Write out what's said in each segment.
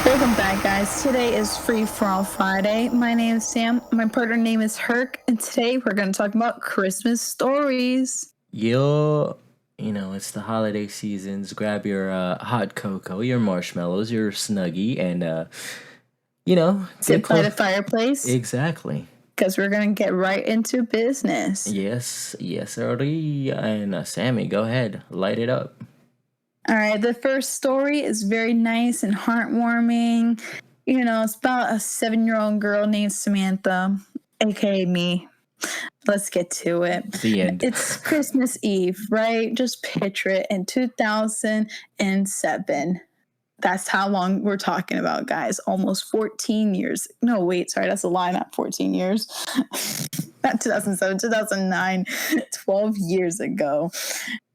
Welcome back, guys. Today is Free For All Friday. My name is Sam. My partner name is Herc, and today we're going to talk about Christmas stories. It's the holiday seasons. Grab your hot cocoa, your marshmallows, your Snuggie, and Sit get by the close. fireplace Exactly. because we're going to get right into business. Yes, sir. And Sammy, go ahead, light it up. All right, the first story is very nice and heartwarming. It's about a 7-year-old girl named Samantha, aka me. Let's get to it. The end. It's Christmas Eve, right? Just picture it in 2007. That's how long we're talking about, guys. Almost 14 years. No, wait, sorry, that's a lie, not 14 years. Not 2007, 2009, 12 years ago.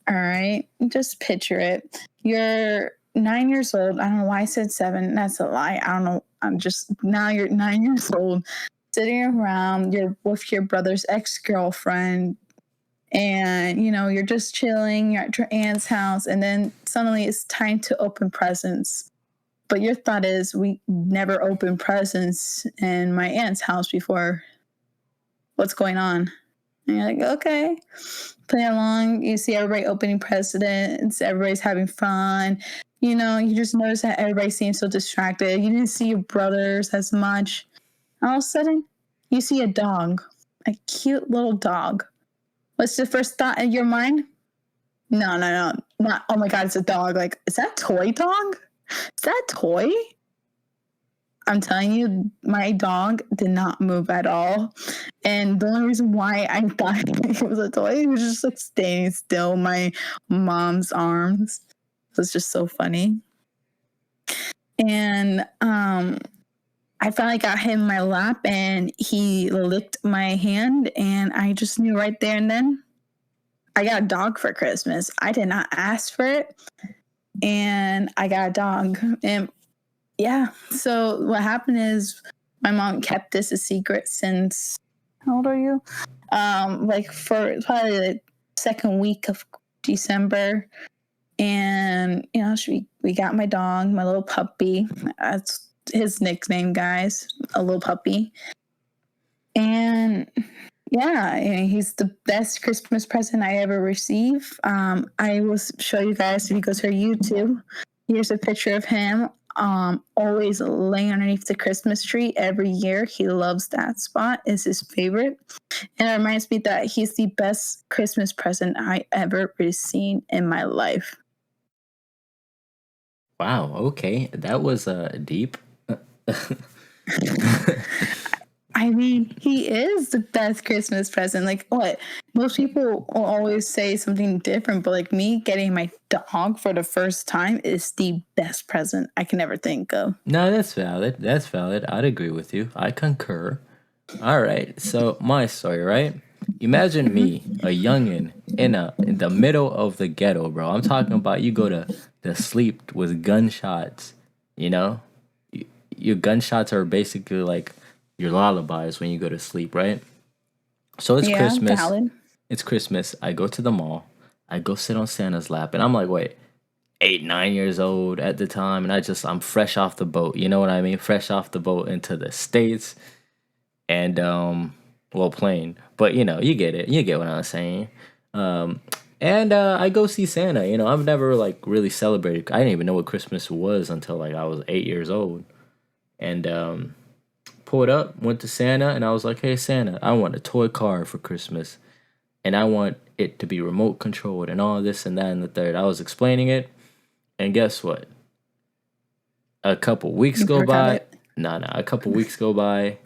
All right, just picture it. You're 9 years old. I don't know why I said 7. That's a lie. I don't know. Now you're 9 years old, sitting around. You're with your brother's ex-girlfriend, and you're just chilling. You're at your aunt's house, and then suddenly it's time to open presents. But your thought is, we never opened presents in my aunt's house before. What's going on? And you're like, okay. Play along. You see everybody opening presents. Everybody's having fun. You just notice that everybody seems so distracted. You didn't see your brothers as much. All of a sudden, you see a dog. A cute little dog. What's the first thought in your mind? No. Not, oh my God, it's a dog. Like, is that a toy dog? Is that a toy? I'm telling you, my dog did not move at all. And the only reason why I thought it was a toy, it was just like staying still in my mom's arms. It was just so funny. And I finally got him in my lap, and he licked my hand, and I just knew right there and then I got a dog for Christmas. I did not ask for it, and I got a dog. And yeah, so what happened is my mom kept this a secret since, how old are you? Like for probably the second week of December. And, we got my dog, my little puppy. That's his nickname, guys, a little puppy. And yeah, he's the best Christmas present I ever received. I will show you guys if you go to our YouTube. Here's a picture of him. Always laying underneath the Christmas tree every year. He loves that spot. It's his favorite. And it reminds me that he's the best Christmas present I ever received in my life. Wow. Okay, that was deep. I mean, he is the best Christmas present. Like, what? Most people will always say something different, but like me getting my dog for the first time is the best present I can ever think of. No, that's valid. That's valid. I'd agree with you. I concur. All right. So my story, right? Imagine me, a youngin, in the middle of the ghetto, bro. I'm talking about you go to sleep with gunshots. You know, your gunshots are basically like your lullabies when you go to sleep, right? So it's Yeah, Christmas. valid. It's Christmas. I go to the mall. I go sit on Santa's lap, and I'm like, wait, 8, 9 years old at the time, and I'm fresh off the boat. You know what I mean? Fresh off the boat into the States, and well, plane. But you get it. You get what I'm saying. Um, and I go see Santa. I've never like really celebrated. I didn't even know what Christmas was until like I was 8 years old, and pulled up, went to Santa, and I was like, "Hey Santa, I want a toy car for Christmas, and I want it to be remote controlled, and all this and that and the third." I was explaining it, and guess what? A couple weeks You go never got by. it. No, a couple weeks go by,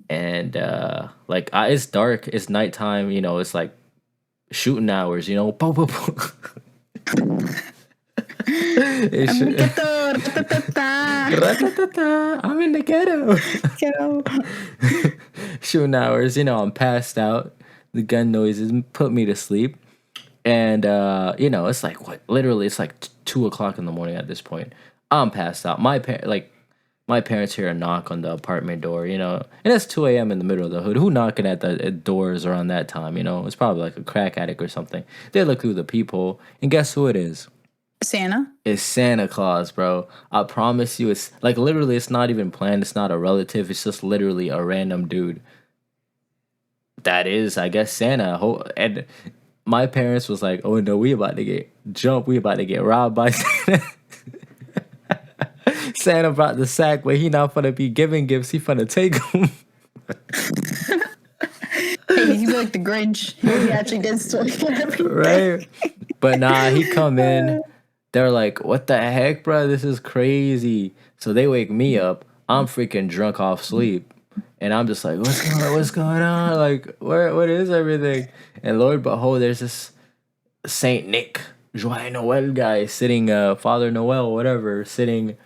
and it's dark. It's nighttime. It's like shooting hours. Boom, boom, boom. It's I'm in the sh- ghetto. Ra-ta-ta-ta. Ra-ta-ta-ta, I'm in the ghetto. Ghetto. Shooting hours. I'm passed out. The gun noises put me to sleep. And it's like what? Literally, it's like 2 o'clock in the morning at this point. I'm passed out. My parents hear a knock on the apartment door. And it's 2 a.m. in the middle of the hood. Who knocking at the doors around that time? It's probably like a crack addict or something. They look through the peephole, and guess who it is? Santa? It's Santa Claus, bro. I promise you, it's like literally, it's not even planned. It's not a relative. It's just literally a random dude. That is, I guess, Santa. And my parents was like, "Oh no, we about to get jumped. We about to get robbed by Santa." Santa brought the sack, but he not gonna be giving gifts. He gonna take them. Hey, you be like the Grinch. He actually did steal everything. Right? But nah, he come in. They're like, "What the heck, bro? This is crazy." So they wake me up. I'm freaking drunk off sleep, and I'm just like, What's going on? Like, what is everything?" And Lord behold, there's this Saint Nick, Joyeux Noel guy sitting, Father Noel, whatever, sitting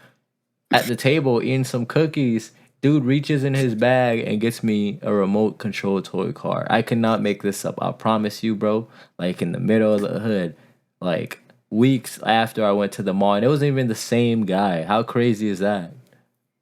at the table eating some cookies. Dude reaches in his bag and gets me a remote control toy car. I cannot make this up. I promise you, bro. Like in the middle of the hood, like weeks after I went to the mall, and it wasn't even the same guy. How crazy is that?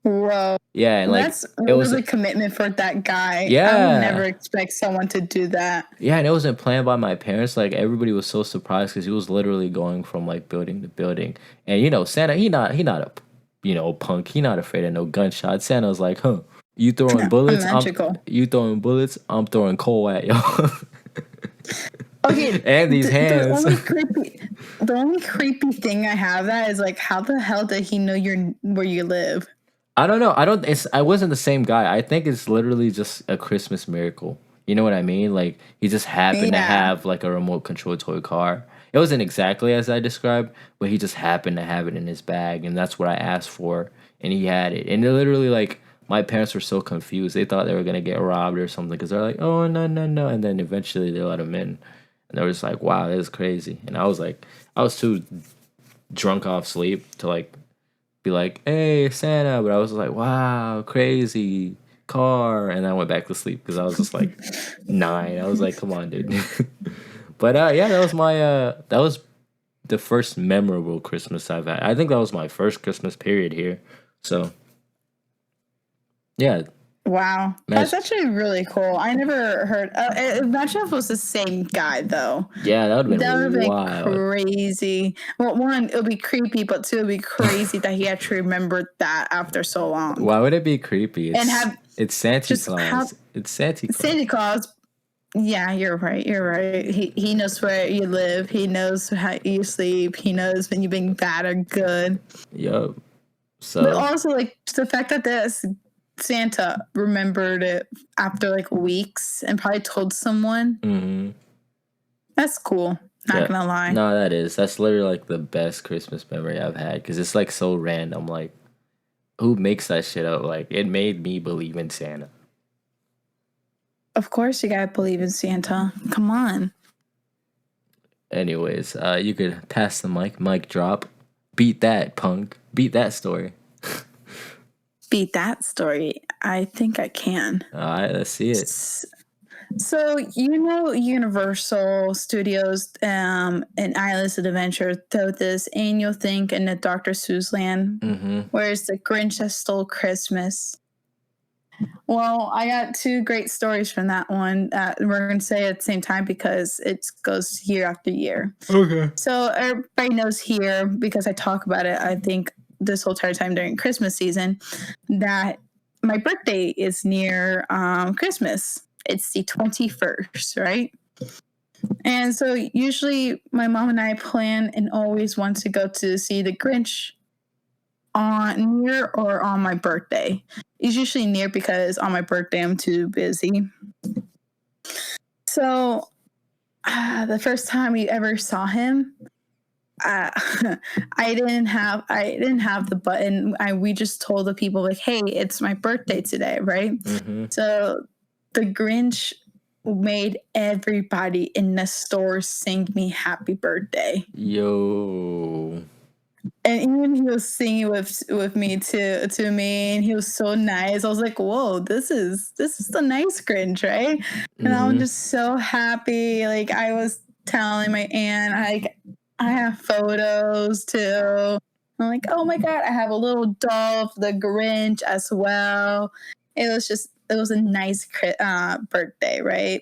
Whoa. Yeah, and like That's it was, really commitment for that guy. I would never yeah, expect someone to do that. yeah, and it wasn't planned by my parents. Like everybody was so surprised because he was literally going from like building to building, and Santa, he not a punk. He not afraid of no gunshots. Santa's like, huh? You throwing I'm bullets? magical. You throwing bullets? I'm throwing coal at y'all. Okay, And these the hands. only creepy thing I have that is like, how the hell did he know where you live? I don't know. I don't. I wasn't the same guy. I think it's literally just a Christmas miracle. You know what I mean? Like he just happened to Yeah. have like a remote control toy car. It wasn't exactly as I described, but he just happened to have it in his bag, and that's what I asked for, and he had it. And it literally like my parents were so confused. They thought they were gonna get robbed or something because they're like, "Oh no no no!" And then eventually they let him in, and they were just like, "Wow, this is crazy." And I was like, I was too drunk off sleep to like be like, "Hey, Santa," but I was like, "Wow, crazy car," and I went back to sleep because I was just like 9. I was like, "Come on, dude." But yeah, that was the first memorable Christmas I've had. I think that was my first Christmas period here. So yeah, Wow. That's imagine, actually really cool. I never heard. Imagine if it was the same guy, though. yeah, that would have That would have been been wild. crazy. Well, one, it would be creepy, but two, it would be crazy that he actually remembered that after so long. Why would it be creepy? And have It's Santa just how Claus. It's Santa Claus. Santa Claus. Yeah, you're right. You're right. He knows where you live. He knows how you sleep. He knows when you've been bad or good. Yup. But So also, like, the fact that this Santa remembered it after like weeks and probably told someone. mm-hmm. That's cool. Not gonna lie. No, that's literally like the best Christmas memory I've had because it's like so random. Like, who makes that shit up? Like, it made me believe in Santa. Of course, you gotta believe in Santa. Come on. Anyways, you could pass the mic drop. Beat that, punk. Beat that story. Beat that story. I think I can. All right, let's see it. So Universal Studios and Islands of Adventure throw this annual thing in the Dr. Seuss land, where it's the Grinch that stole Christmas. Well, I got two great stories from that one that we're going to say at the same time because it goes year after year. Okay. So everybody knows here, because I talk about it, I think, this whole entire time during Christmas season, that my birthday is near Christmas. It's the 21st, right? And so usually my mom and I plan and always want to go to see the Grinch on near or on my birthday. It's usually near because on my birthday I'm too busy. So the first time we ever saw him, I didn't have the button. We just told the people like, "Hey, it's my birthday today," right? So the Grinch made everybody in the store sing me happy birthday. Yo. And even he was singing with me to me, and he was so nice. I was like, "Whoa, this is the nice Grinch, right?" And I'm just so happy. Like, I was telling my aunt, I have photos too. I'm like, "Oh my god, I have a little doll of the Grinch as well." It was a nice birthday, right?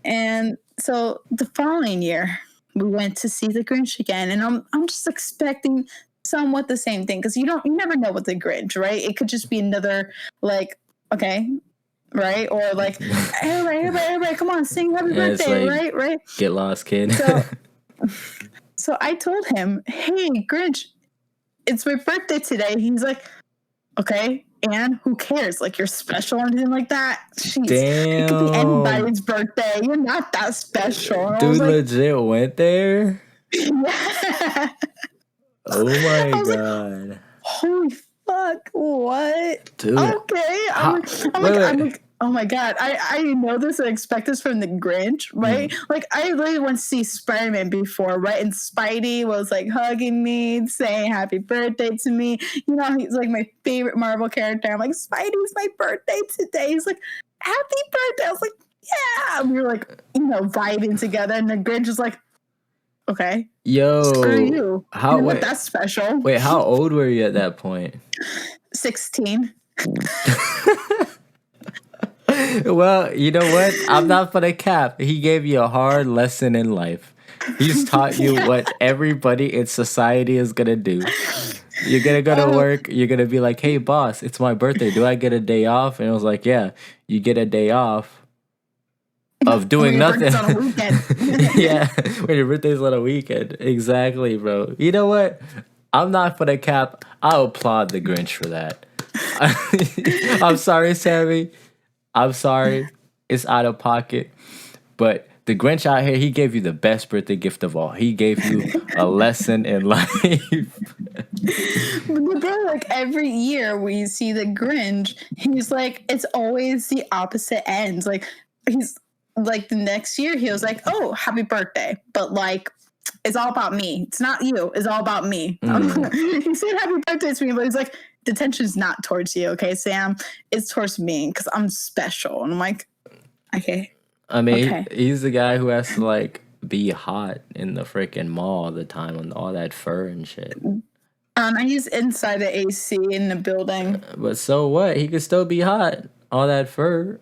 And so the following year, we went to see the Grinch again, and I'm just expecting somewhat the same thing, because you never know with the Grinch, right? It could just be another, like, okay, right, or like, everybody, come on, sing happy birthday, like, right, get lost, kid. So I told him, hey, Grinch, it's my birthday today. He's like, okay, and who cares? Like, you're special or anything like that? Jeez, Damn. it could be anybody's birthday. You're not that special. And dude, legit went there? Yeah. Oh my god. Like, holy fuck, what? Dude. Okay. I'm like, oh my god, I know this and expect this from the Grinch, right? Like, I literally went to see Spider-Man before, right? And Spidey was like hugging me, saying happy birthday to me. You know, he's like my favorite Marvel character. I'm like, Spidey's my birthday today. He's like, happy birthday. I was like, yeah. And we were like, you know, vibing together. And the Grinch was like, okay. Yo. Screw you. Wait, that's special. Wait, how old were you at that point? 16. Well, you know what? I'm not for the cap. He gave you a hard lesson in life. He's taught you what everybody in society is going to do. You're going to go to work. You're going to be like, hey, boss, it's my birthday. Do I get a day off? And I was like, yeah, you get a day off of doing nothing. On a weekend. Yeah, when your birthday's on a weekend. Exactly, bro. You know what? I'm not for the cap. I'll applaud the Grinch for that. I'm sorry, Sammy. I'm sorry. It's out of pocket. But the Grinch out here, he gave you the best birthday gift of all. He gave you a lesson in life. Bro, like, every year we see the Grinch, he's like, it's always the opposite ends. Like, he's like, the next year he was like, oh, happy birthday. But like, it's all about me. It's not you. It's all about me. He said happy birthday to me, but he's like, the tension's not towards you, okay, Sam? It's towards me, because I'm special. And I'm like, okay. I mean, he's the guy who has to, like, be hot in the freaking mall all the time on all that fur and shit. He's inside the AC in the building. But so what? He could still be hot. All that fur.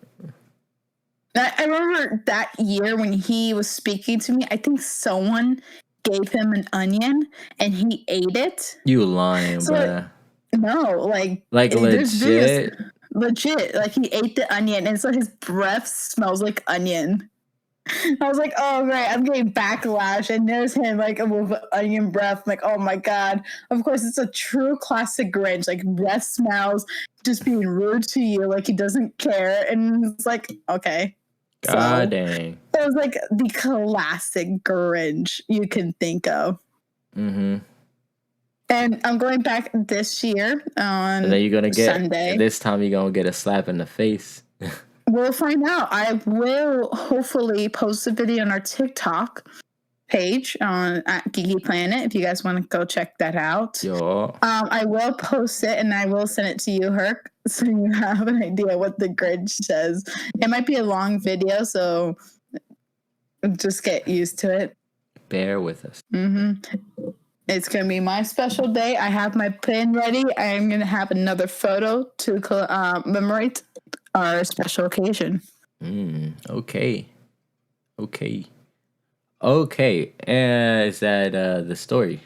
I remember that year when he was speaking to me, I think someone gave him an onion and he ate it. You lying, bruh. No, like legit. Legit. Like, he ate the onion and so his breath smells like onion. I was like, oh, great, I'm getting backlash. And there's him, like, with onion breath. I'm like, oh my god. Of course, it's a true classic Grinch. Like, breath smells, just being rude to you. Like, he doesn't care. And it's like, okay. God dang. It was like the classic Grinch you can think of. Mm-hmm. And I'm going back this year on and then you're gonna get, Sunday. This time you're going to get a slap in the face. We'll find out. I will hopefully post a video on our TikTok page at Geeky Planet if you guys want to go check that out. Yo. I will post it and I will send it to you, Herc, so you have an idea what the Grinch says. It might be a long video, so just get used to it. Bear with us. Mm-hmm. It's going to be my special day. I have my pen ready. I am going to have another photo to commemorate our special occasion. Okay. And is that the story?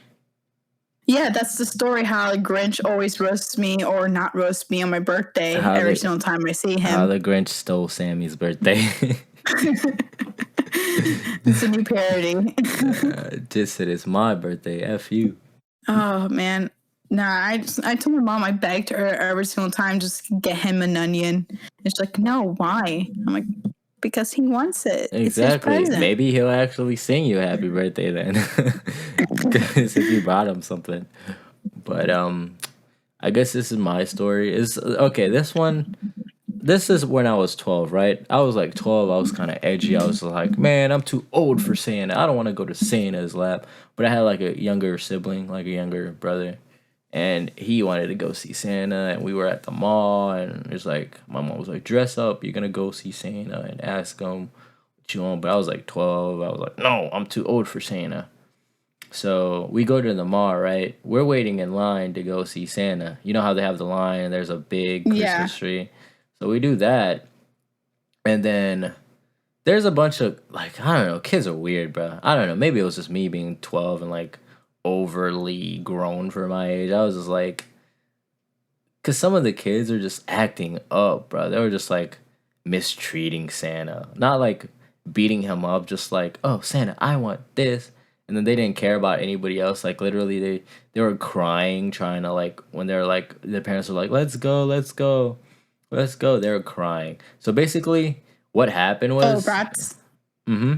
Yeah, that's the story, how the Grinch always roasts me or not roasts me on my birthday every single time I see him. How the Grinch stole Sammy's birthday. It's a new parody. Just said it's my birthday. F you. Oh, man. Nah, I told my mom, I begged her every single time, just get him an onion. And she's like, no, why? I'm like, because he wants it. Exactly. Maybe he'll actually sing you happy birthday then. Because if you brought him something. But I guess this is my story. This is when I was 12, right? I was like 12. I was kind of edgy. I was like, man, I'm too old for Santa. I don't want to go to Santa's lap. But I had like a younger sibling, like a younger brother. And he wanted to go see Santa. And we were at the mall. And it's like, my mom was like, dress up. You're going to go see Santa and ask him what you want. But I was like 12. I was like, no, I'm too old for Santa. So we go to the mall, right? We're waiting in line to go see Santa. You know how they have the line and there's a big Christmas tree. So we do that. And then there's a bunch of like I don't know, kids are weird, bro. I don't know. Maybe it was just me being 12 and like overly grown for my age. I was just like, cause some of the kids are just acting up, bro. They were just like mistreating Santa, not like beating him up, just like, oh Santa, I want this, and then they didn't care about anybody else. Like literally, they were crying, trying to like when they're like their parents were like, let's go, let's go, let's go. They were crying. So basically, what happened Oh, was, brats. mm-hmm,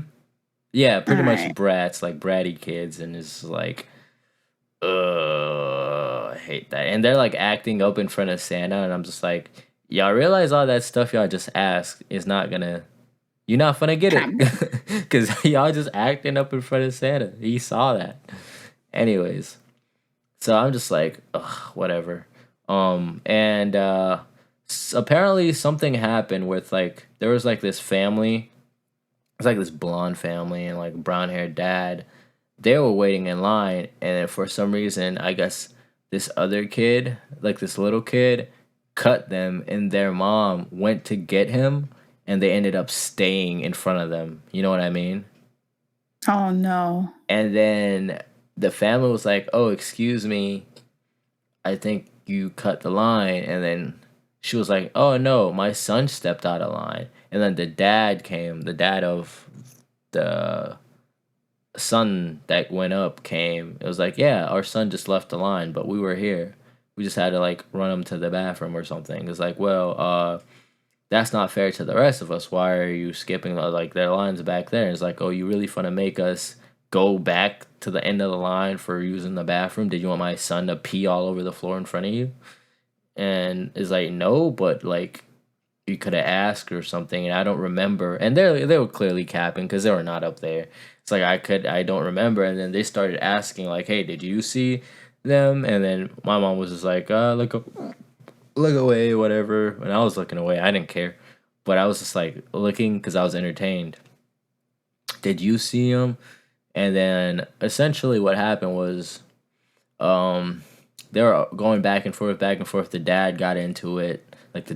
yeah, All pretty much right. brats, like bratty kids, and it's like, I hate that. And they're like acting up in front of Santa, and I'm just like, y'all realize all that stuff y'all just asked is not gonna, you're not gonna get it, Happen. because y'all just acting up in front of Santa. He saw that. Anyways, so I'm just like, ugh, whatever. And apparently something happened with like there was like this family. It's like this blonde family and like brown haired dad. They were waiting in line, and then for some reason, I guess this other kid, like this little kid, cut them, and their mom went to get him, and they ended up staying in front of them. You know what I mean? Oh no. And then the family was like, "Oh, excuse me, I think you cut the line." And then she was like, "Oh no, my son stepped out of line." And then the dad came, the dad of the son that went up came. It was like, yeah, our son just left the line, but we were here. We just had to like run him to the bathroom or something. It's like, well, that's not fair to the rest of us. Why are you skipping like their lines back there? It's like, oh, you really want to make us go back to the end of the line for using the bathroom? Did you want my son to pee all over the floor in front of you? And it's like, no, but like you could have asked or something, and I don't remember. And they were clearly capping because they were not up there. It's like I don't remember. And then they started asking like, hey, did you see them? And then my mom was just like, look away, whatever. And I was looking away. I didn't care, but I was just like looking because I was entertained. Did you see them? And then essentially what happened was, um, they were going back and forth, back and forth. The dad got into it. Like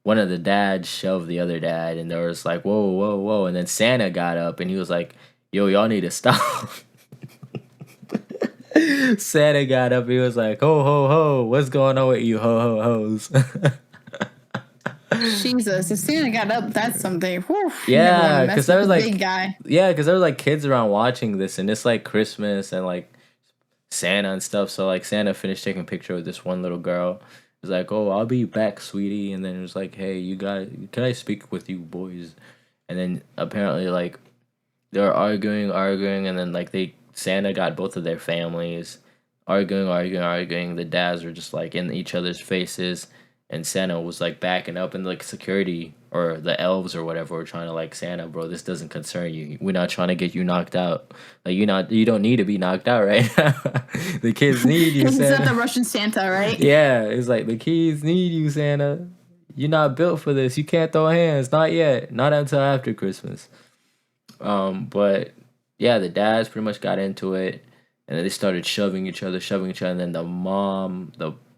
one of the dads shoved the other dad, and there was like, whoa, whoa, whoa. And then Santa got up, and he was like, yo, y'all need to stop. Santa got up, he was like, ho, ho, ho, what's going on with you, ho, ho, hoes? Jesus, if Santa got up, that's something. Whew, you never want to Yeah, mess because with there the was big like, guy. yeah, because there was like kids around watching this, and it's like Christmas and like Santa and stuff. So like Santa finished taking a picture with this one little girl. He's like, "Oh, I'll be back, sweetie." And then it was like, "Hey, you guys, can I speak with you boys?" And then apparently like they were arguing, and then like Santa got both of their families arguing. The dads were just like in each other's faces, and Santa was like backing up, and like security or the elves or whatever were trying to like Santa, bro, this doesn't concern you. We're not trying to get you knocked out. Like you don't need to be knocked out right now. The kids need you, He's not the Santa. Russian Santa, right? Yeah, it's like the kids need you, Santa. You're not built for this. You can't throw hands. Not yet. Not until after Christmas. But yeah, the dads pretty much got into it, and then they started shoving each other, and then the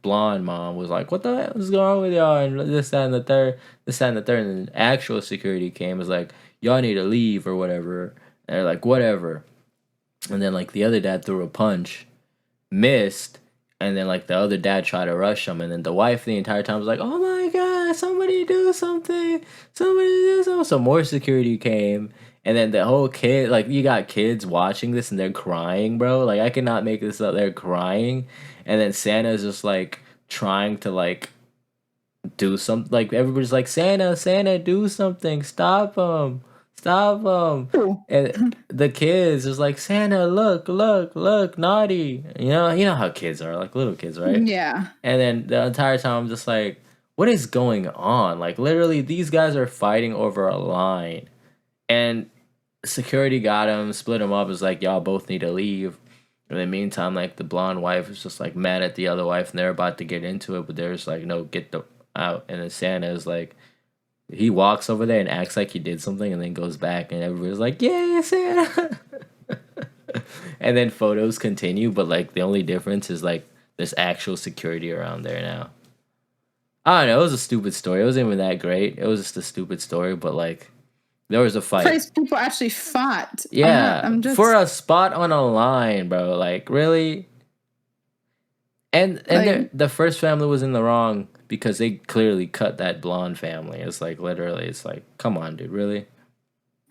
blonde mom, was like, "What the hell is going on with y'all?" And this, that, and the third, and then actual security came, was like, "Y'all need to leave or whatever." And they're like, "Whatever." And then like the other dad threw a punch, missed, and then like the other dad tried to rush him, and then the wife the entire time was like, "Oh my god, somebody do something, somebody do something." So more security came, and then the whole kid, like you got kids watching this and they're crying, bro. Like I cannot make this up. They're crying, and then Santa's just like trying to like do something. Like everybody's like, Santa, Santa, do something, stop him, stop him. Ooh. And the kids is like, Santa, look, look, look, naughty. You know how kids are, like little kids, right? Yeah. And then the entire time I'm just like, what is going on? Like literally, these guys are fighting over a line, and security got him, split him up. Is like, y'all both need to leave. In the meantime, like the blonde wife is just like mad at the other wife, and they're about to get into it, but they're just like, no, get the out. And then Santa is like, he walks over there and acts like he did something, and then goes back, and everybody's like, "Yeah, Santa!" And then photos continue, but like the only difference is like there's actual security around there now. I don't know. It was a stupid story. It wasn't even that great. It was just a stupid story, but like There was a fight. Place people actually fought. Yeah, I'm for just a spot on a line, bro. Like really. And like, the first family was in the wrong because they clearly cut that blonde family. It's like literally, it's like, come on, dude, really?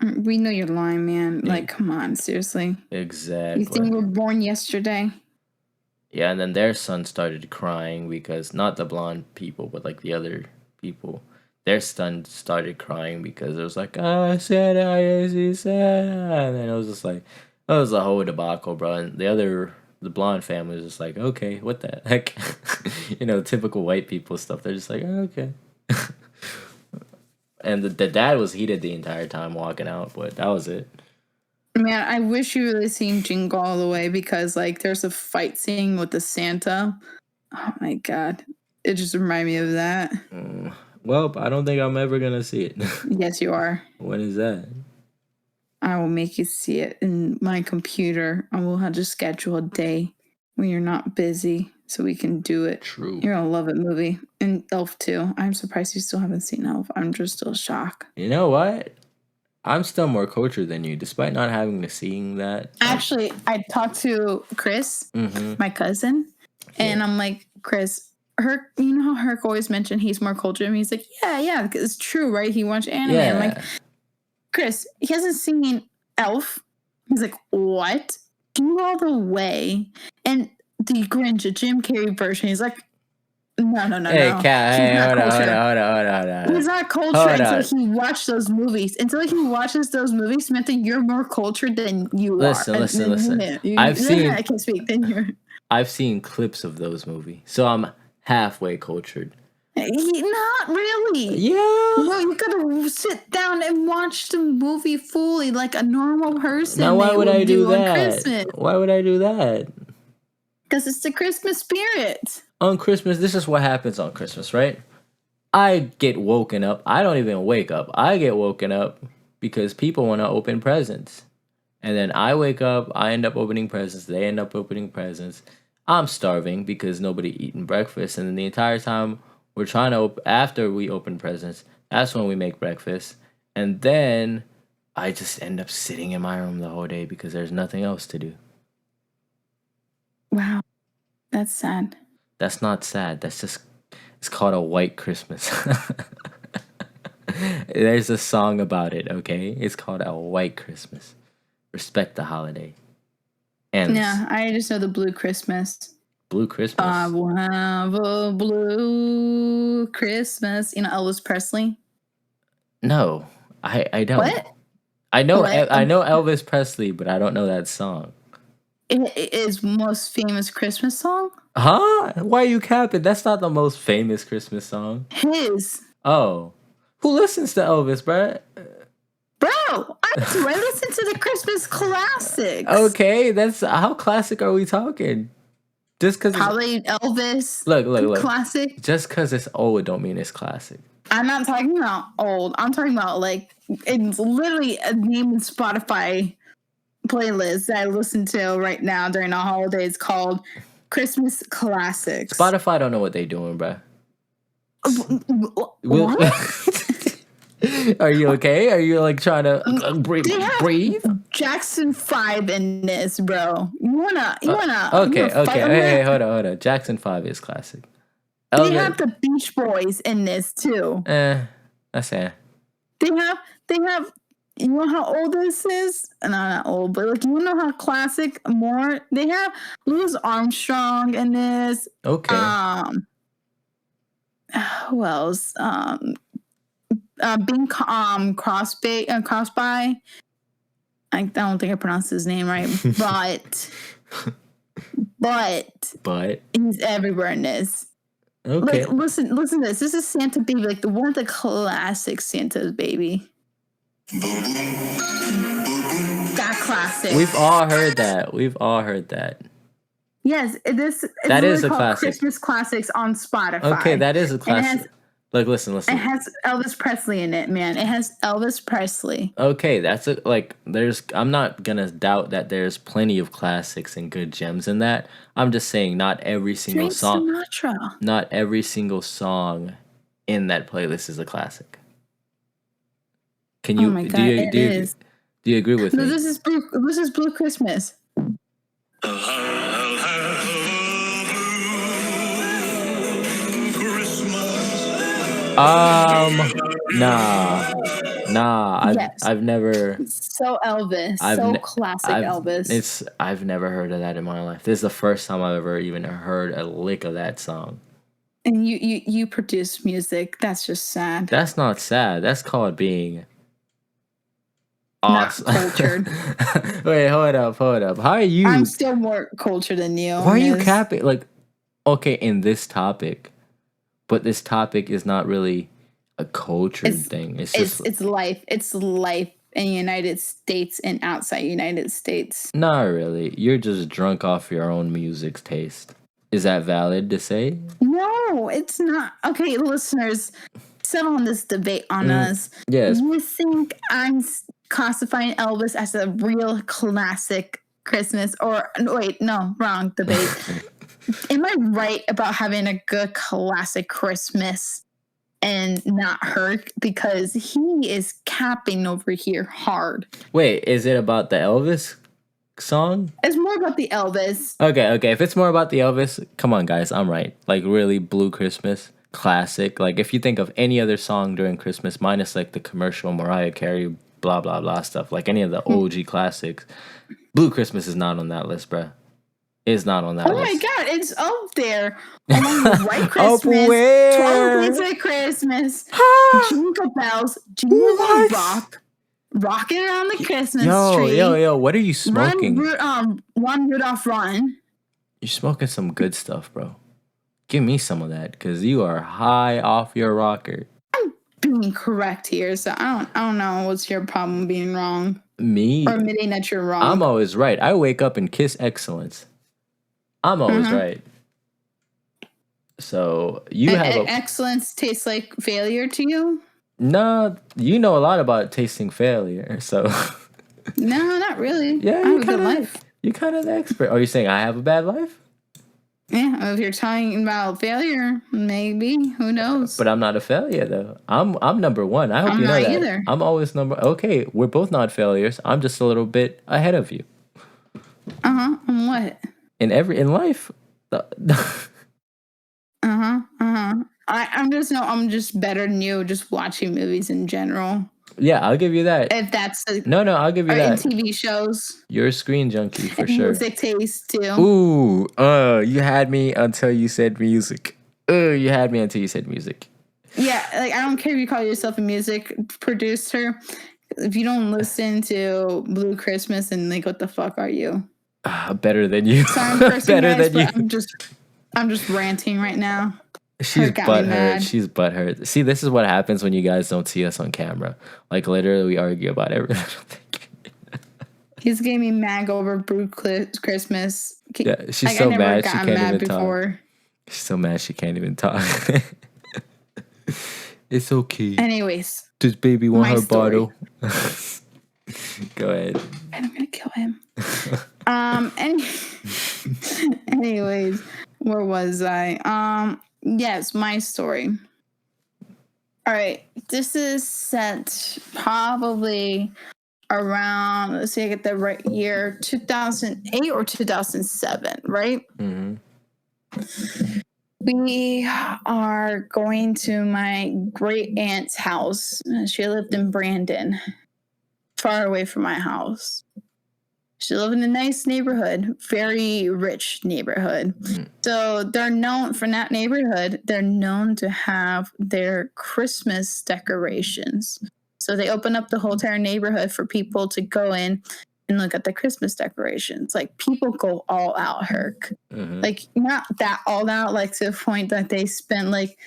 we know you're lying, man. Yeah. Like, come on, seriously. Exactly. You think you were born yesterday? Yeah, and then their son started crying because not the blonde people, but like the other people. Their son started crying because it was like, oh, Santa, I see Santa. And then it was just like, it was a whole debacle, bro. And the blonde family was just like, okay, what the heck? Typical white people stuff. They're just like, oh, okay. And the dad was heated the entire time walking out, but that was it. Man, I wish you really seen Jingle All the Way because like there's a fight scene with the Santa. Oh my god. It just reminded me of that. Well, I don't think I'm ever gonna see it. Yes, you are. When is that? I will make you see it in my computer. I will have to schedule a day when you're not busy so we can do it. True. You're gonna love it movie. And Elf too. I'm surprised you still haven't seen Elf. I'm just still shocked. You know what? I'm still more cultured than you, despite not having to seeing that. Actually, I talked to Chris, my cousin, and I'm like, Chris, Herc, you know how Herc always mentioned he's more cultured? And he's like, yeah, it's true, right? He watched anime. Yeah. I'm like, Chris, he hasn't seen Elf. He's like, what? Jingle All the Way. And the Grinch, a Jim Carrey version. He's like, no. Hey, Cat, hey, hold on. He's not cultured until he watched those movies. Until he watches those movies, Samantha, you're more cultured than you are. Listen. I can speak. Then you're. I've seen clips of those movies, so I'm halfway cultured. Not really. Yeah. No, you gotta sit down and watch the movie fully like a normal person. Now, why would I do that? Christmas. Why would I do that? Because it's the Christmas spirit. On Christmas, this is what happens on Christmas, right? I get woken up. I don't even wake up. I get woken up because people want to open presents. And then I wake up, I end up opening presents, they end up opening presents. I'm starving because nobody eating breakfast. And then the entire time we're trying to, after we open presents, that's when we make breakfast. And then I just end up sitting in my room the whole day because there's nothing else to do. Wow. That's sad. That's not sad. That's just, it's called a white Christmas. There's a song about it, okay? It's called a white Christmas. Respect the holiday. And yeah, I just know the Blue Christmas. Blue Christmas. I will have a blue Christmas. You know Elvis Presley? No, I don't. What? I know Elvis Presley, but I don't know that song. It is most famous Christmas song? Huh? Why are you capping? That's not the most famous Christmas song. His. Oh. Who listens to Elvis, bro? Bro, I listen to the Christmas classics. Okay, that's how classic are we talking? Just because probably Elvis. Look. Classic. Just because it's old don't mean it's classic. I'm not talking about old. I'm talking about like it's literally a name in Spotify playlist that I listen to right now during the holidays called Christmas Classics. Spotify don't know what they doing, bro. What? Are you okay? Are you like trying to breathe? Jackson 5 in this, bro. You wanna okay. Hey, hold on. Jackson 5 is classic. They have the Beach Boys in this too. That's it. They have. You know how old this is? No, not old, but like you know how classic more. They have Louis Armstrong in this. Okay. Who else? Bing Crosby. I don't think I pronounced his name right, but he's everywhere in this. Okay. Like, listen to this. This is Santa Baby, like the one of the classic Santa's Baby. That classic. We've all heard that. Yes, that is a classic. Christmas classics on Spotify. Okay, that is a classic. Look, listen. It has Elvis Presley in it, man. It has Elvis Presley. Okay, that's it. Like, I'm not gonna doubt that there's plenty of classics and good gems in that. I'm just saying, not every single song. Sinatra. Not every single song in that playlist is a classic. Can Oh you my god, it is. do you agree with No, me? this is Blue Christmas. Nah, nah. Yes. I've never So Elvis, so classic Elvis. I've never heard of that in my life. This is the first time I've ever even heard a lick of that song. And you produce music. That's just sad. That's not sad. That's called being Not awesome. cultured. Wait, hold up. How are you? I'm still more cultured than you. Why are you Miss. capping? Like, okay, in this topic, but this topic is not really a cultured thing. It's just it's life. It's life in the United States and outside United States. not really. You're just drunk off your own music taste. Is that valid to say? No, it's not. Okay, listeners, settle on this debate on us. Yes. You think I'm classifying Elvis as a real classic Christmas? Or wait, no, wrong debate. Am I right about having a good classic Christmas and not her? Because he is capping over here hard. Wait, is it about the Elvis song? It's more about the Elvis. Okay. If it's more about the Elvis, come on, guys, I'm right. Like, really, Blue Christmas, classic. Like, if you think of any other song during Christmas, minus like the commercial Mariah Carey, blah blah blah stuff, like any of the OG classics, Blue Christmas is not on that list, bruh. It's not on that list. Oh my god, it's up there. Along with White Christmas, Up where? 12 Days of Christmas, Jingle Bells, Jingle Rock, rocking around the Christmas tree. Yo, what are you smoking? Run, Rudolph, run. You're smoking some good stuff, bro. Give me some of that, cause you are high off your rocker. I'm being correct here, so I don't know what's your problem being wrong. Me? Or admitting that you're wrong. I'm always right. I wake up and kiss excellence. I'm always right. So you have excellence tastes like failure to you? No, you know a lot about tasting failure. So no, not really. Yeah, I have a good life. You're kind of the expert. Are you saying I have a bad life? Yeah, if you're talking about failure, maybe. Who knows? But I'm not a failure though. I'm number one. I hope I'm you know not that. either. I'm always number. Okay, we're both not failures. I'm just a little bit ahead of you. And what? In life. I'm just better than you just watching movies in general. Yeah, I'll give you that. If that's no, I'll give you that. In TV shows. You're a screen junkie for sure. Music taste too. Ooh, you had me until you said music. You had me until you said music. Yeah, like I don't care if you call yourself a music producer. If you don't listen to Blue Christmas, and like, what the fuck are you? Better than you. Sorry, better than you. I'm just ranting right now. She's butthurt. She's butthurt. See, this is what happens when you guys don't see us on camera. Like, literally, we argue about everything. He's getting me mad over Blue Christmas. Yeah, she's so mad she can't even talk. She's so mad she can't even talk. It's okay. Anyways. Does baby want her bottle? Go ahead. And I'm gonna kill him. Anyways, where was I? Yes, my story. All right, this is set probably around, let's see, I get the right year, 2008 or 2007, right? Mm-hmm. We are going to my great aunt's house. She lived in Brandon, far away from my house. She lived in a nice neighborhood, very rich neighborhood. Mm. So they're known for that neighborhood. They're known to have their Christmas decorations. So they open up the whole entire neighborhood for people to go in and look at the Christmas decorations. Like, people go all out, Herc. Mm-hmm. Like, not that all out, like to the point that they spend like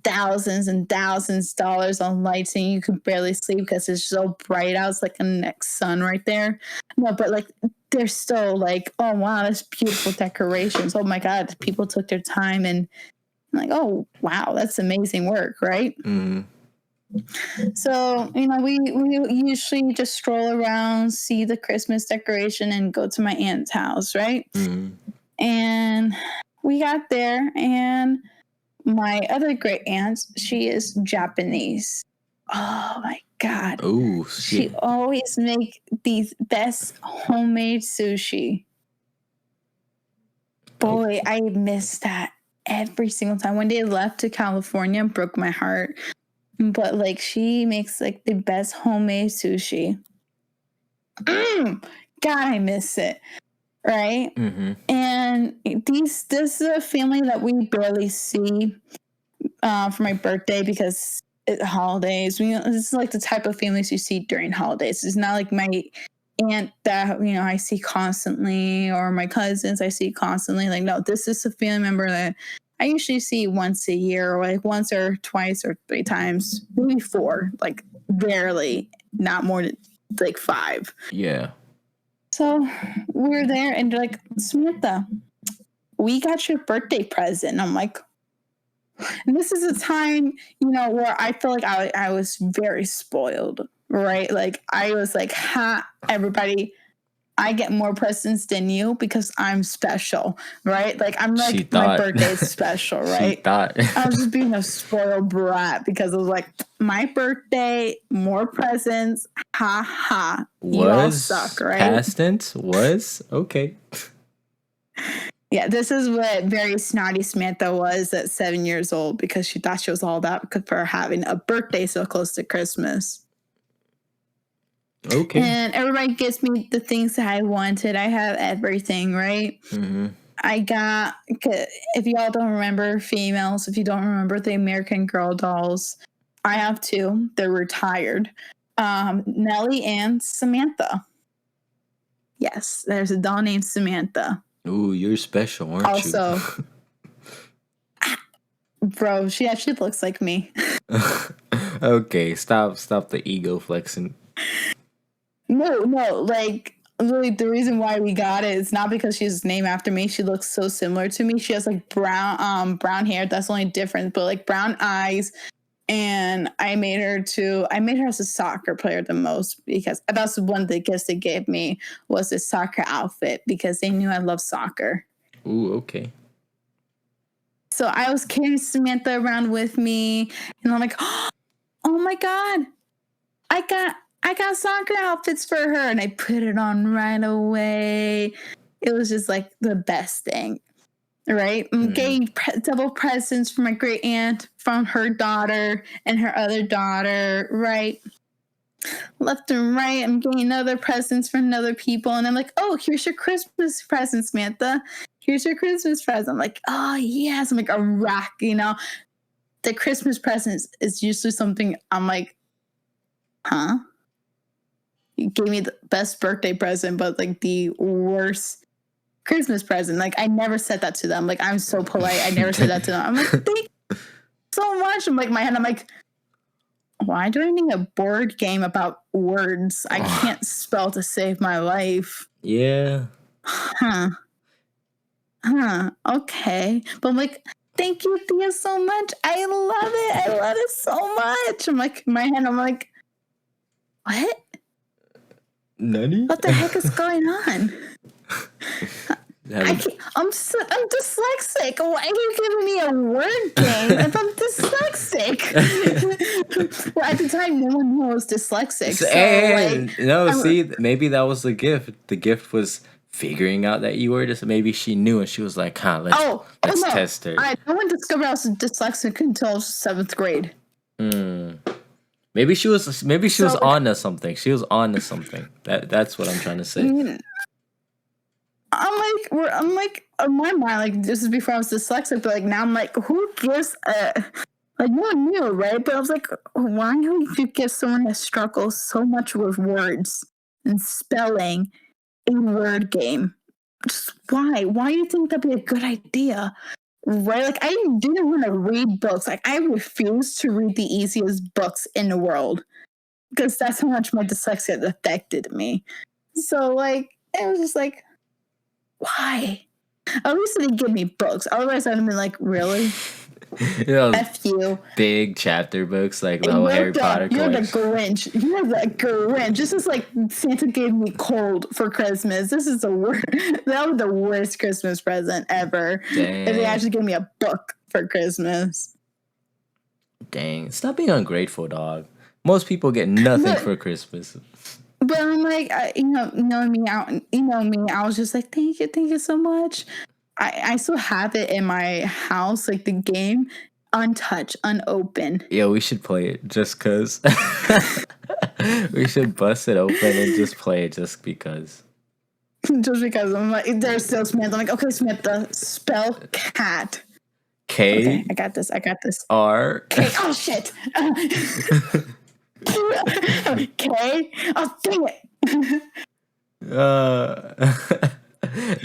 thousands and thousands of dollars on lights and you could barely sleep because it's so bright out. It's like a next sun right there. No, but like they're still like, oh wow, that's beautiful decorations. Oh my God, people took their time and I'm like, oh wow, that's amazing work, right? Mm-hmm. So, you know, we usually just stroll around, see the Christmas decoration and go to my aunt's house, right? Mm-hmm. And we got there and my other great aunt, she is Japanese. Oh my God. Oh She shit. always make these best homemade sushi. Boy, I miss that every single time. When they left to California, it broke my heart. But like she makes like the best homemade sushi. God, I miss it. Right? Mm-hmm. And this is a family that we barely see for my birthday because holidays. This is like the type of families you see during holidays. It's not like my aunt that I see constantly, or my cousins I see constantly. Like, no, this is a family member that I usually see once a year, or like once or twice or 3 times, maybe 4, like barely, not more than like 5. Yeah. So we're there, and they're like, Samantha, we got your birthday present. And I'm like, and this is a time, where I feel like I was very spoiled, right? Like I was like, ha, everybody, I get more presents than you because I'm special, right? Like I'm She like, my thought. birthday's special, She right? thought. I was just being a spoiled brat because I was like, my birthday, more presents, ha ha. You all suck, Was right? past tense? Was okay. Yeah, this is what very snotty Samantha was at 7 years old, because she thought she was all that for having a birthday so close to Christmas. Okay. And everybody gives me the things that I wanted. I have everything, right? Mm-hmm. I got, if y'all don't remember, females, if you don't remember the American Girl dolls, I have 2. They're retired. Nellie and Samantha. Yes, there's a doll named Samantha. Ooh, you're special, aren't Also, you? bro, she actually looks like me. Okay, stop the ego flexing. No, like really the reason why we got it is not because she's named after me. She looks so similar to me. She has like brown hair. That's the only difference, but like brown eyes. And I made her as a soccer player the most, because that's one of the gifts they gave me, was a soccer outfit, because they knew I love soccer. Ooh, okay. So I was carrying Samantha around with me, and I'm like, oh my God, I got soccer outfits for her, and I put it on right away. It was just like the best thing, right? I'm getting double presents from my great aunt, from her daughter and her other daughter, right? Left and right, I'm getting other presents from other people, and I'm like, oh, here's your Christmas present, Samantha. Here's your Christmas present. I'm like, oh yes, I'm like a rock, The Christmas presents is usually something I'm like, huh? You gave me the best birthday present, but like the worst Christmas present. Like I never said that to them. Like I'm so polite. I never said that to them. I'm like, thank you so much. I'm like, my head, I'm like, why do I need a board game about words? I can't spell to save my life. Yeah. Huh. Okay. But I'm like, thank you, Thea, so much. I love it. I love it so much. I'm like, my head, I'm like, what? Nani? What the heck is going on? I'm dyslexic. Why are you giving me a word game if I'm dyslexic? Well, at the time, no one knew I was dyslexic. See, maybe that was the gift. The gift was figuring out that you were just. Maybe she knew, and she was like, "Huh, let's test her." No one discovered I was dyslexic until 7th grade. Maybe she was on to something. She was on to something. That's what I'm trying to say. I'm like, in my mind, like, this is before I was dyslexic, but like now I'm like, who gives a, like, no one knew, right? But I was like, why would you give someone that struggles so much with words and spelling a word game? Just why? Why do you think that'd be a good idea? Right? Like, I didn't want to read books. Like, I refused to read the easiest books in the world, because that's how much my dyslexia affected me. So, like, it was just like, why? At least they didn't give me books. Otherwise, I'd have been like, really? F you. Big chapter books like the whole Harry Potter collection. You're the Grinch. You're the Grinch. This is like Santa gave me cold for Christmas. This is the worst. That was the worst Christmas present ever. Dang. If they actually gave me a book for Christmas. Dang. Stop being ungrateful, dog. Most people get nothing But for Christmas. but I'm like, knowing me out, I was just like, thank you so much. I still have it in my house, like the game, untouched, unopened. Yeah, we should play it just cause. We should bust it open and just play it just because. Just because I'm like, there's still Smith. I'm like, okay, Smith, the spell cat. K Okay, I got this. R. K. Oh shit. K. Oh dang it.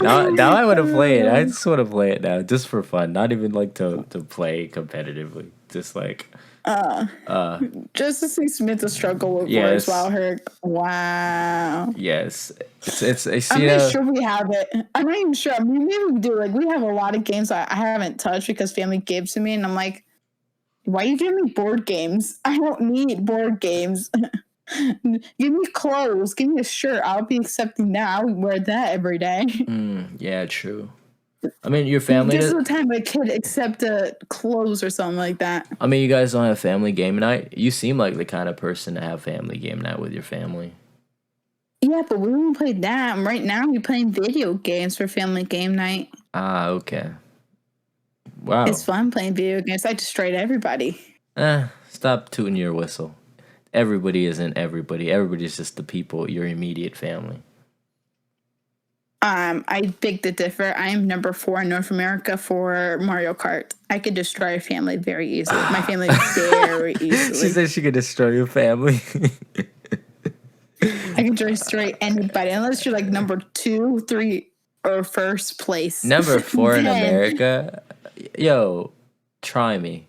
Now I want to play it. I just want to play it now, just for fun. Not even like to play competitively. Just like Just to see Smith struggle with words yes, while her. Wow. yes. It's I'm not sure we have it. I'm not even sure. I mean, maybe we do. Like, we have a lot of games I haven't touched because family gave to me, and I'm like, why are you giving me board games? I don't need board games. Give me clothes. Give me a shirt. I'll be accepting that. I would wear that every day. Yeah, true. I mean, your family. This is the time a kid accept clothes or something like that. I mean, you guys don't have family game night. You seem like the kind of person to have family game night with your family. Yeah, but we won't play that. Right now, we're playing video games for family game night. Ah, okay. Wow. It's fun playing video games. I destroyed everybody. Stop tooting your whistle. Everybody isn't everybody. Everybody's just the people, your immediate family. I beg to differ. I am number 4 in North America for Mario Kart. I could destroy a family very easily. My family very easily. She said she could destroy your family. I can destroy anybody unless you're like number 2, 3, or first place. Number 4 in America. Yo, try me.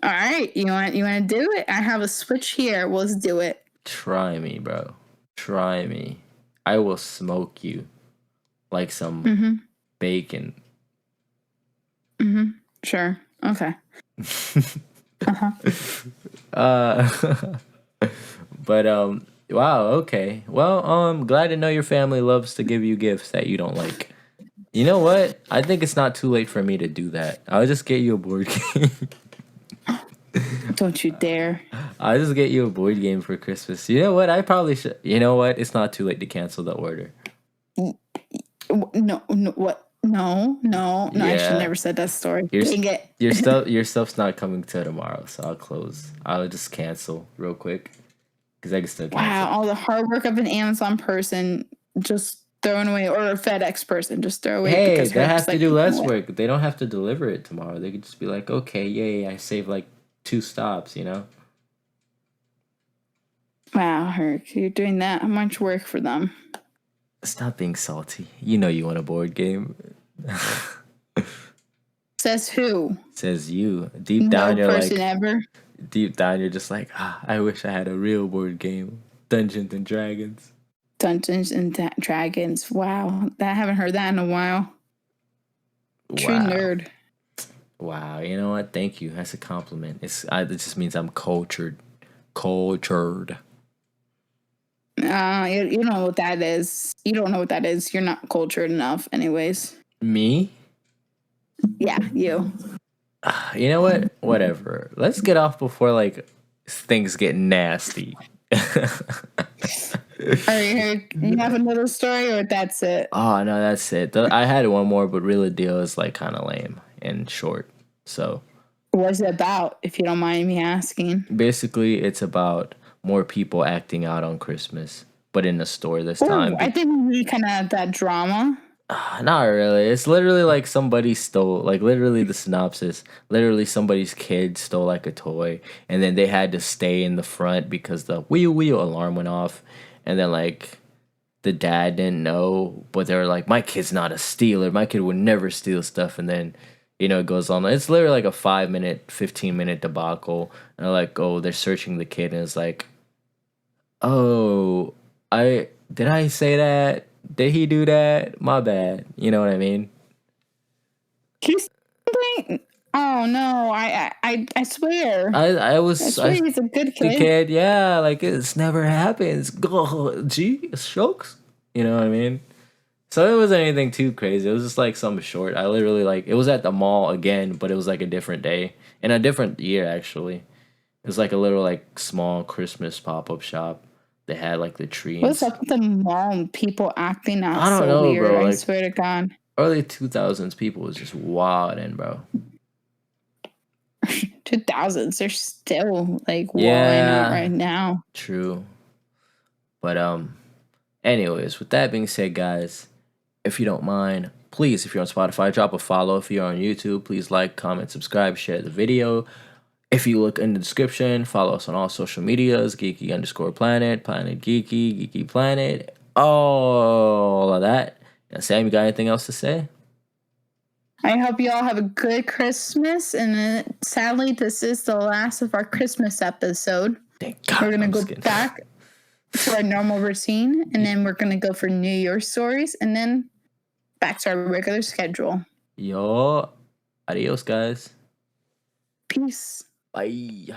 All right, you want to do it? I have a Switch here. Let's do it. Try me, bro. Try me. I will smoke you like some bacon. Sure. Okay. But wow, okay. Well, glad to know your family loves to give you gifts that you don't like. You know what? I think it's not too late for me to do that. I'll just get you a board game. Don't you dare. I'll just get you a board game for Christmas. You know what? I probably should. You know what? It's not too late to cancel the order. No, what? No, Yeah. I should never said that story. Dang it. Your stuff's not coming till tomorrow, so I'll close. I'll just cancel real quick because I can still cancel. Wow, all the hard work of an Amazon person just thrown away, or a FedEx person just throw away. Hey, because they have to do less work. They don't have to deliver it tomorrow. They could just be like, okay, yay, I saved like 2 stops, you know? Wow, Herc, you're doing that much work for them. Stop being salty. You know you want a board game. Says who? Says you. Deep down, you're person like, ever. Deep down, you're just like, I wish I had a real board game. Dungeons and Dragons. Dungeons and Dragons. Wow, I haven't heard that in a while. True nerd. Wow, you know what? Thank you. That's a compliment. It just means I'm cultured. Cultured. You don't know what that is. You don't know what that is. You're not cultured enough, anyways. Me? Yeah, you. You know what? Whatever. Let's get off before like things get nasty. Alright, you have another story, or that's it? Oh no, that's it. I had one more, but really deal is like kind of lame and short. So, what's it about? If you don't mind me asking. Basically, it's about more people acting out on Christmas, but in the store this time. I think we need kind of that drama. Not really. It's literally like somebody stole, like literally the synopsis, literally somebody's kid stole like a toy, and then they had to stay in the front because the wheel alarm went off, and then like the dad didn't know, but they were like, my kid's not a stealer. My kid would never steal stuff, and then it goes on. It's literally like a 5-minute, 15-minute debacle, and they're like, oh, they're searching the kid, and it's like, oh, did I say that? Did he do that? My bad. You know what I mean? He's oh no! I swear. I swear he's a good kid. The kid, yeah, like it's never happens. Gee, shokes. You know what I mean? So it wasn't anything too crazy. It was just like something short. I literally it was at the mall again, but it was like a different day in a different year actually. It was like a little like small Christmas pop up shop. They had like the tree and What's up with the mall? People acting out I don't so know, weird. bro. I Like swear to God. early 2000s people was just wilding, bro. 2000s, they're still like wilding out Yeah, right now. true. But anyways, with that being said, guys, if you don't mind, please, if you're on Spotify, drop a follow. If you're on YouTube, please like, comment, subscribe, share the video. If you look in the description, follow us on all social medias, Geeky_Planet, Planet Geeky, Geeky Planet, all of that. Now, Sam, you got anything else to say? I hope you all have a good Christmas. And sadly, this is the last of our Christmas episode. Thank God. We're going I'm to just go kidding. back to our normal routine. And then we're going to go for New Year's stories. And then back to our regular schedule. Yo, adios, guys. Peace. Bye.